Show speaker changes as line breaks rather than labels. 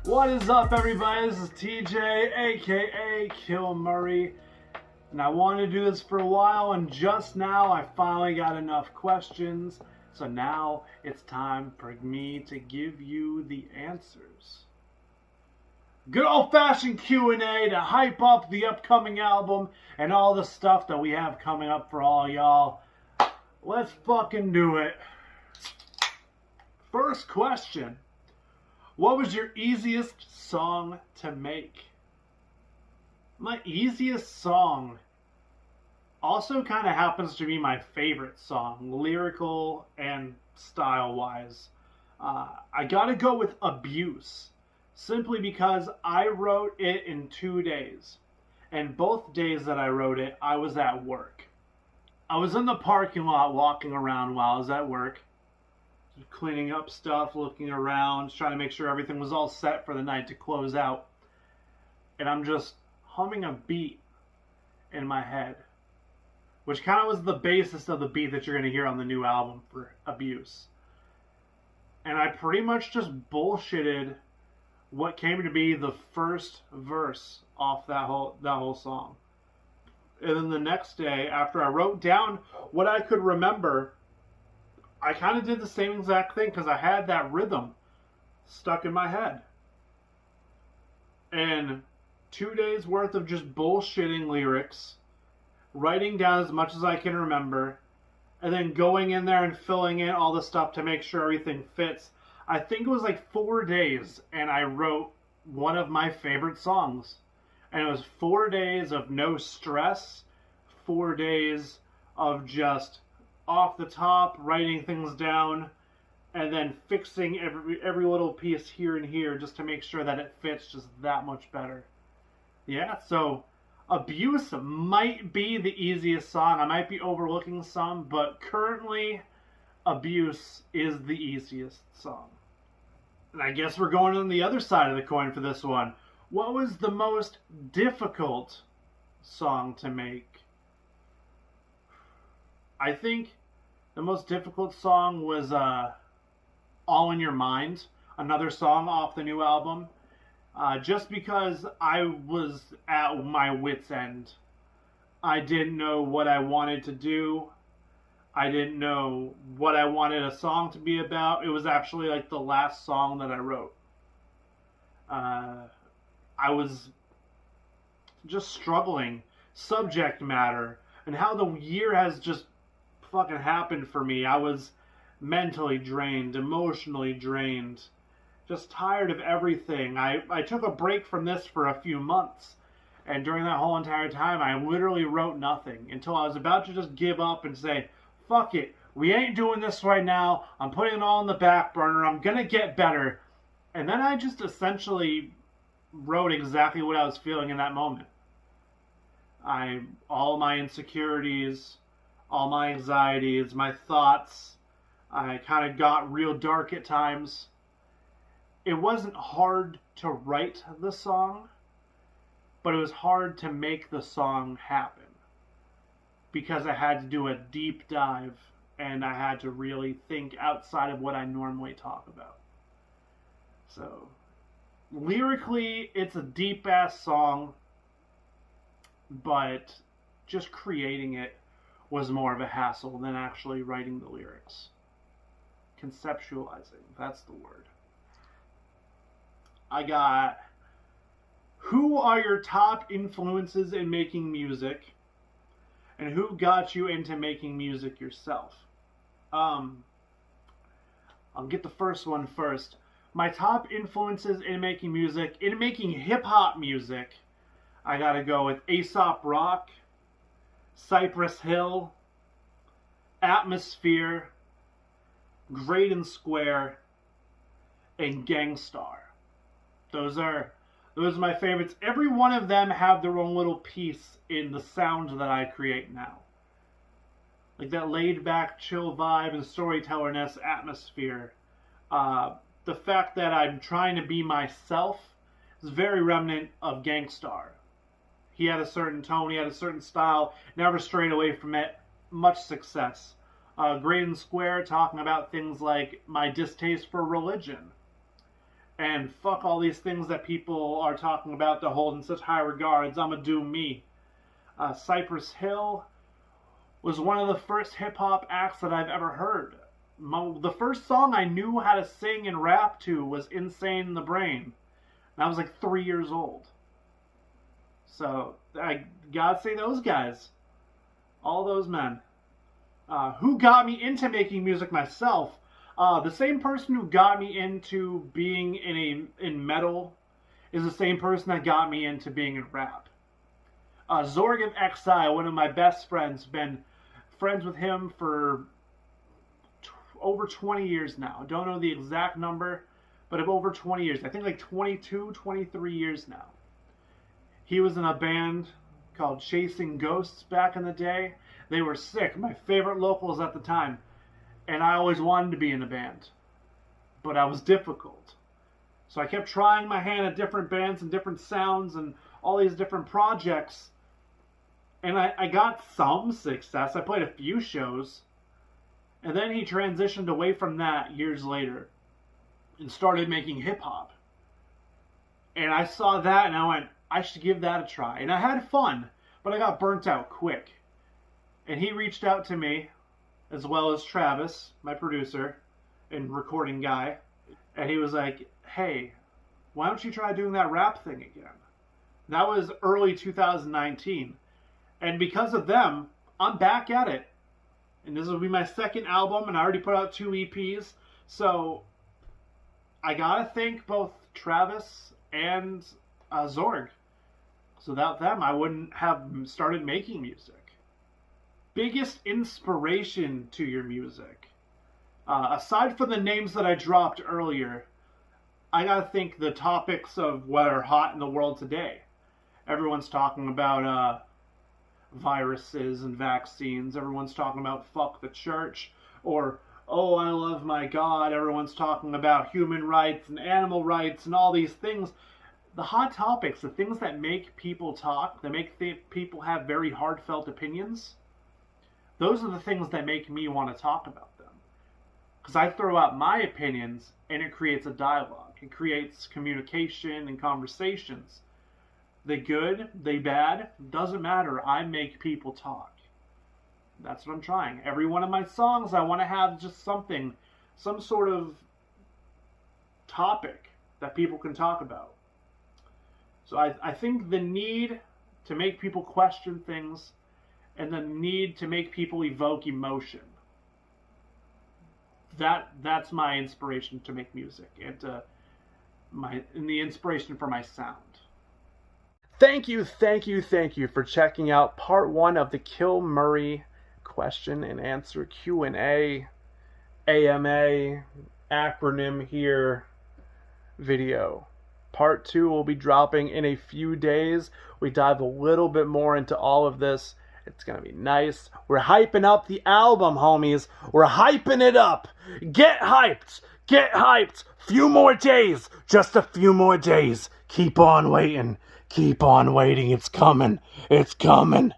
What is up, everybody? This is TJ, aka Kill Murray, and I wanted to do this for a while, and just now I finally got enough questions, so now it's time for me to give you the answers. Good old-fashioned Q&A to hype up the upcoming album and all the stuff that we have coming up for all y'all. Let's fucking do it. First question. What was your easiest song to make? My easiest song also kind of happens to be my favorite song, lyrical and style-wise. I gotta go with Abuse, simply because I wrote it in 2 days. And both days that I wrote it, I was at work. I was in the parking lot walking around while I was at work, cleaning up stuff, looking around, trying to make sure everything was all set for the night to close out. And I'm just humming a beat in my head, which kind of was the basis of the beat that you're going to hear on the new album for Abuse. And I pretty much just bullshitted what came to be the first verse off that whole song. And then the next day, after I wrote down what I could remember, I kind of did the same exact thing because I had that rhythm stuck in my head. And 2 days worth of just bullshitting lyrics, writing down as much as I can remember, and then going in there and filling in all the stuff to make sure everything fits. I think it was like 4 days, and I wrote one of my favorite songs. And it was 4 days of no stress, 4 days of just off the top, writing things down, and then fixing every little piece here and here just to make sure that it fits just that much better. Yeah, so Abuse might be the easiest song. I might be overlooking some, but currently Abuse is the easiest song. And I guess we're going on the other side of the coin for this one. What was the most difficult song to make? I think the most difficult song was All in Your Mind, another song off the new album. Just because I was at my wit's end. I didn't know what I wanted to do. I didn't know what I wanted a song to be about. It was actually like the last song that I wrote. I was just struggling. Subject matter and how the year has just fucking happened for me. I was mentally drained, emotionally drained, just tired of everything. I took a break from this for a few months, and during that whole entire time I literally wrote nothing until I was about to just give up and say, fuck it, we ain't doing this right now, I'm putting it all on the back burner, I'm gonna get better. And then I just essentially wrote exactly what I was feeling in that moment. All my insecurities, all my anxieties, my thoughts, I kind of got real dark at times. It wasn't hard to write the song, but it was hard to make the song happen because I had to do a deep dive and I had to really think outside of what I normally talk about. So, lyrically, it's a deep-ass song, but just creating it was more of a hassle than actually writing the lyrics. Conceptualizing, that's the word. I got, who are your top influences in making music, and who got you into making music yourself? I'll get the first one first. My top influences in making music, in making hip-hop music, I gotta go with Aesop Rock, Cypress Hill, Atmosphere, Grade & Square, and Gangstar. Those are my favorites. Every one of them have their own little piece in the sound that I create now. Like that laid-back, chill vibe and storytellerness atmosphere. The fact that I'm trying to be myself is very remnant of Gangstar. He had a certain tone, he had a certain style, never strayed away from it. Much success. Grade & Square talking about things like my distaste for religion. And fuck all these things that people are talking about to hold in such high regards. I'ma do me. Cypress Hill was one of the first hip-hop acts that I've ever heard. The first song I knew how to sing and rap to was Insane in the Brain. And I was like 3 years old. So, I gotta say those guys. All those men. Who got me into making music myself? The same person who got me into being in metal is the same person that got me into being in rap. Zorg of Exile, one of my best friends, been friends with him for over 20 years now. Don't know the exact number, but of over 20 years. I think like 22, 23 years now. He was in a band called Chasing Ghosts back in the day. They were sick, my favorite locals at the time. And I always wanted to be in a band. But I was difficult. So I kept trying my hand at different bands and different sounds and all these different projects. And I got some success. I played a few shows. And then he transitioned away from that years later and started making hip-hop. And I saw that and I went, I should give that a try. And I had fun, but I got burnt out quick. And he reached out to me, as well as Travis, my producer and recording guy. And he was like, hey, why don't you try doing that rap thing again? That was early 2019. And because of them, I'm back at it. And this will be my second album, and I already put out 2 EPs. So I gotta thank both Travis and Zorg. So without them, I wouldn't have started making music. Biggest inspiration to your music? Aside from the names that I dropped earlier, I gotta think the topics of what are hot in the world today. Everyone's talking about viruses and vaccines. Everyone's talking about fuck the church. Or, oh, I love my God. Everyone's talking about human rights and animal rights and all these things. The hot topics, the things that make people talk, that make people have very heartfelt opinions, those are the things that make me want to talk about them. Because I throw out my opinions and it creates a dialogue. It creates communication and conversations. They good, they bad, doesn't matter. I make people talk. That's what I'm trying. Every one of my songs, I want to have just something, some sort of topic that people can talk about. So I think the need to make people question things and the need to make people evoke emotion. That's my inspiration to make music and the inspiration for my sound. Thank you for checking out part 1 of the Kill Murray question and answer Q&A, AMA, acronym here video. Part 2 will be dropping in a few days. We dive a little bit more into all of this. It's going to be nice. We're hyping up the album, homies. We're hyping it up. Get hyped. Get hyped. Few more days. Just a few more days. Keep on waiting. Keep on waiting. It's coming. It's coming.